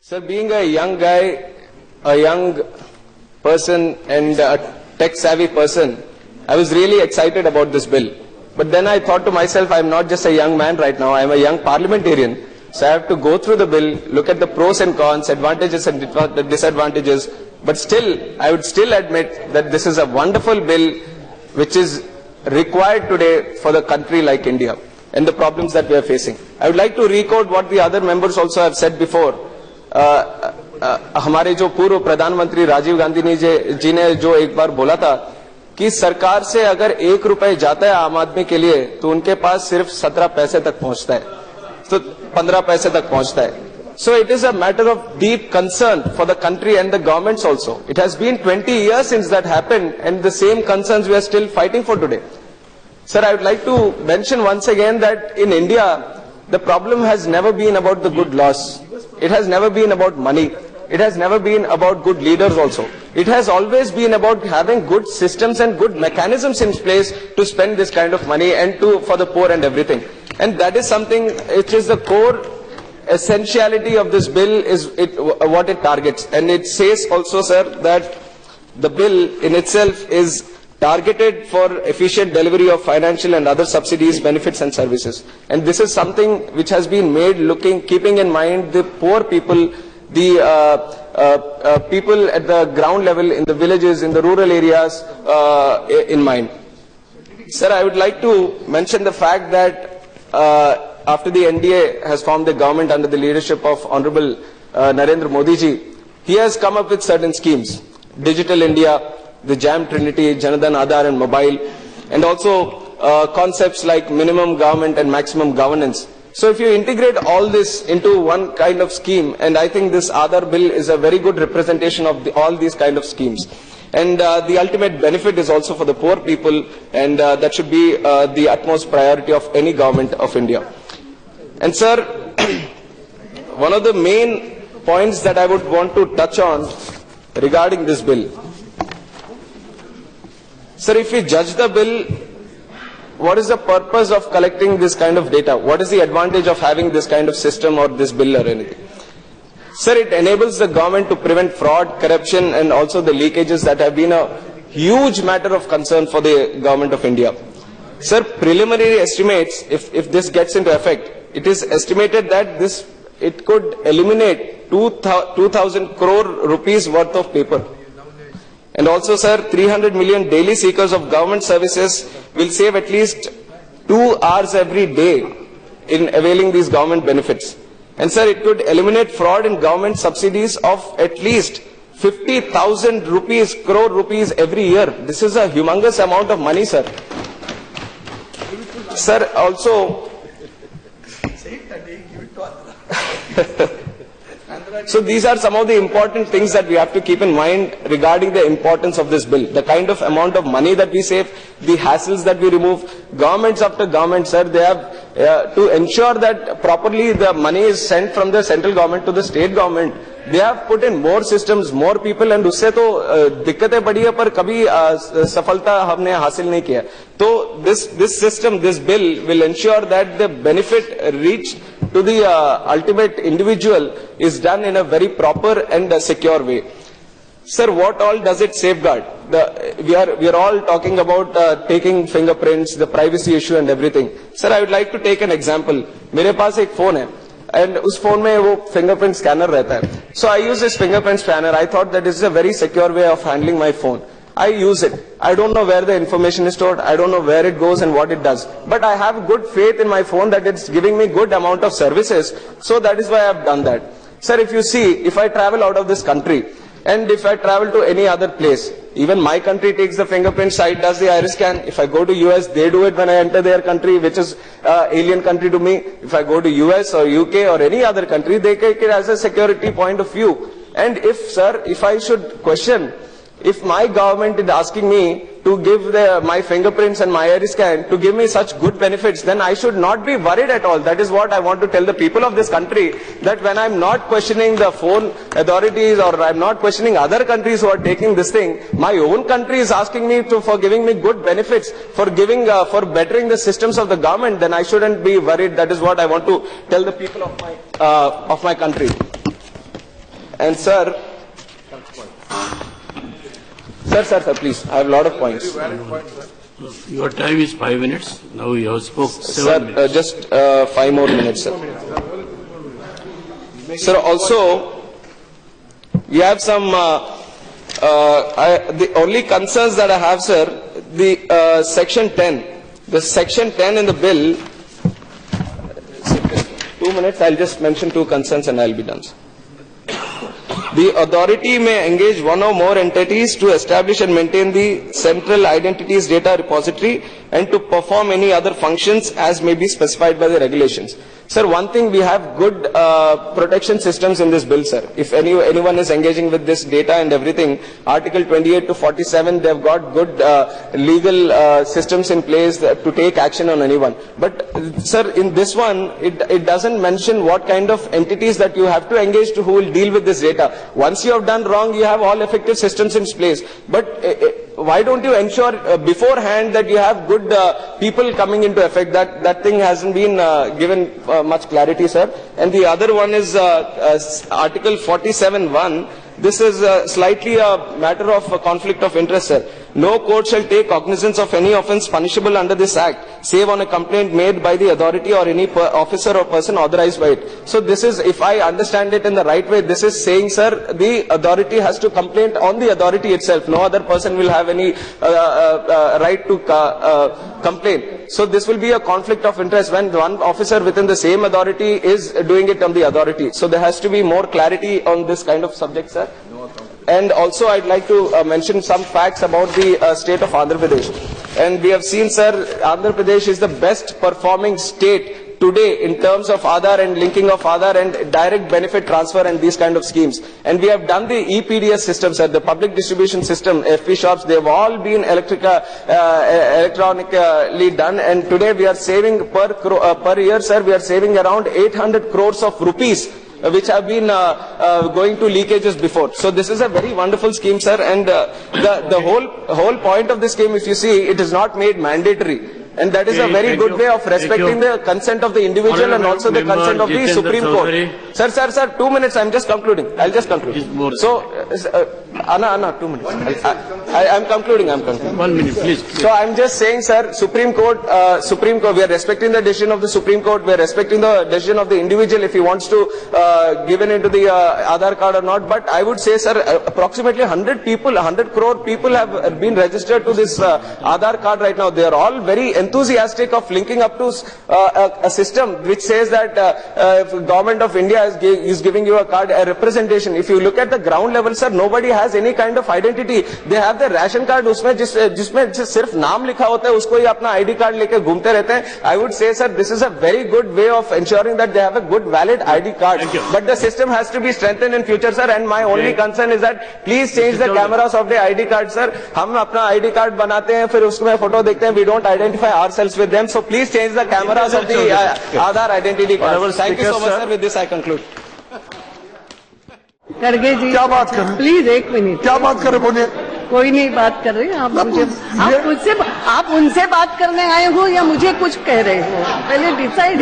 Sir, being a young guy, a young person and a tech-savvy person, I was really excited about this bill. But then I thought to myself, I'm not just a young man right now, I'm a young parliamentarian. So I have to go through the bill, look at the pros and cons, advantages and disadvantages. But still, I would still admit that this is a wonderful bill which is required today for the country like India and the problems that we are facing. I would like to re-quote what the other members also have said before. हमारे जो पूर्व प्रधानमंत्री राजीव गांधी जी ने जो एक बार बोला था कि सरकार से अगर 1 रुपए जाता है आम आदमी के लिए तो उनके पास सिर्फ 17 पैसे तक पहुंचता है, तो 15 पैसे तक पहुंचता है. So it is a matter of deep concern for the country and the governments also. It has been 20 years since that happened and the same concerns we are still fighting for today. Sir, I would like to mention once again that in India, the problem has never been about the good laws. It has never been about money. It has never been about good leaders also. It has always been about having good systems and good mechanisms in place to spend this kind of money and for the poor and everything. And that is something which is the core essentiality of this bill, is what it targets. And it says also, sir, that the bill in itself is targeted for efficient delivery of financial and other subsidies, benefits and services. And this is something which has been made keeping in mind the poor people, the people at the ground level, in the villages, in the rural areas in mind. Sir, I would like to mention the fact that after the NDA has formed the government under the leadership of Honorable Narendra Modi ji, he has come up with certain schemes. Digital India, the JAM Trinity, Janadan Aadhaar and Mobile, and also concepts like minimum government and maximum governance. So if you integrate all this into one kind of scheme, and I think this Aadhaar bill is a very good representation of all these kind of schemes. And the ultimate benefit is also for the poor people, and that should be the utmost priority of any government of India. And sir, one of the main points that I would want to touch on regarding this bill. Sir, if we judge the bill, what is the purpose of collecting this kind of data? What is the advantage of having this kind of system or this bill or anything? Sir, it enables the government to prevent fraud, corruption and also the leakages that have been a huge matter of concern for the government of India. Sir, preliminary estimates, if this gets into effect, it is estimated that it could eliminate 2,000 crore rupees worth of paper. And also, sir, 300 million daily seekers of government services will save at least 2 hours every day in availing these government benefits. And sir, it could eliminate fraud in government subsidies of at least 50,000 crore rupees every year. This is a humongous amount of money, sir. Sir, also, so these are some of the important things that we have to keep in mind regarding the importance of this bill. The kind of amount of money that we save, the hassles that we remove. Governments after government, sir, they have to ensure that properly the money is sent from the central government to the state government. They have put in more systems, more people, and उससे तो दिक्कतें बढ़ी है पर कभी सफलता हमने हासिल नहीं किया. तो this system, this bill will ensure that the benefit reached to the ultimate individual is done in a very proper and secure way. Sir, what all does it safeguard? We are all talking about taking fingerprints, the privacy issue and everything. Sir, I would like to take an example. मेरे पास एक phone है, and उस phone में वो fingerprint scanner रहता है. So I use this fingerprint scanner. I thought that this is a very secure way of handling my phone. I use it. I don't know where the information is stored. I don't know where it goes and what it does. But I have good faith in my phone that it's giving me good amount of services. So that is why I have done that. Sir, if you see, if I travel out of this country, and if I travel to any other place, even my country takes the fingerprint side, does the iris scan. If I go to US, they do it when I enter their country, which is alien country to me. If I go to US or UK or any other country, they take it as a security point of view. And if I should question, if my government is asking me to give my fingerprints and my iris scan to give me such good benefits, then I should not be worried at all. That is what I want to tell the people of this country, that when I'm not questioning the phone authorities or I'm not questioning other countries who are taking this thing, my own country is asking me for giving me good benefits, for bettering the systems of the government, then I shouldn't be worried. That is what I want to tell the people of my country. And sir, please, I have a lot of points. Your time is 5 minutes. Now you have spoke 7 Sir, minutes. just 5 more minutes, sir. Sir, also, we have some, the only concerns that I have, sir, the section 10. The section 10 in the bill, 2 minutes, I'll just mention 2 concerns and I'll be done, sir. The authority may engage one or more entities to establish and maintain the central identities data repository and to perform any other functions as may be specified by the regulations. Sir, one thing, we have good protection systems in this bill, sir. If anyone is engaging with this data and everything, Article 28 to 47, they've got good legal systems in place to take action on anyone. But, sir, in this one, it doesn't mention what kind of entities that you have to engage to who will deal with this data. Once you have done wrong, you have all effective systems in place. But why don't you ensure beforehand that you have good people coming into effect? That thing hasn't been given much clarity, sir. And the other one is Article 47(1). This is slightly a matter of a conflict of interest, sir. No court shall take cognizance of any offence punishable under this act, save on a complaint made by the authority or any officer or person authorized by it. So this is, if I understand it in the right way, this is saying, sir, the authority has to complain on the authority itself. No other person will have any right to complain. So this will be a conflict of interest when one officer within the same authority is doing it on the authority. So there has to be more clarity on this kind of subject, sir. And also I'd like to mention some facts about the state of Andhra Pradesh. And we have seen, sir, Andhra Pradesh is the best performing state today in terms of Aadhaar and linking of Aadhaar and direct benefit transfer and these kind of schemes. And we have done the EPDS system, sir, the public distribution system, FP shops, they've all been electronically done. And today we are saving per year, sir, we are saving around 800 crores of rupees which have been going to leakages before. So this is a very wonderful scheme, sir, and the whole point of this scheme, if you see, it is not made mandatory. And that is a very good way of respecting the consent of the individual and also the consent of the Supreme Court. Sir, 2 minutes, I'm just concluding. I'll just conclude. So, Anna, 2 minutes. I'm concluding. 1 minute, please. So I'm just saying, sir, Supreme Court, we are respecting the decision of the Supreme Court, we are respecting the decision of the individual if he wants to give in into the Aadhaar card or not. But I would say, sir, approximately 100 crore people have been registered to this Aadhaar card right now. They are all very enthusiastic of linking up to a system which says that if government of India is giving you a card, a representation. If you look at the ground level, sir, nobody has any kind of identity. They have the ration card, जिसमें सिर्फ नाम लिखा होता है, उसको ही अपना ID card लेके घूमते रहते हैं. I would say, sir, this is a very good way of ensuring that they have a good valid ID card. But the system has to be strengthened in future, sir. And my only concern is that please change the cameras of the ID card, sir. हम अपना ID card बनाते हैं, फिर उसमें photo देखते हैं. We don't identify ourselves with them. So please change the cameras of the Aadhaar identity card. Thank you so much, sir. With this I conclude. खड़गे जी, क्या बात कर रहे हैं? Please 1 minute. क्या बात कर रहे, बोलिए. कोई नहीं बात कर रहे. आप उनसे बात करने आए हो या मुझे कुछ कह रहे हो? पहले डिसाइड.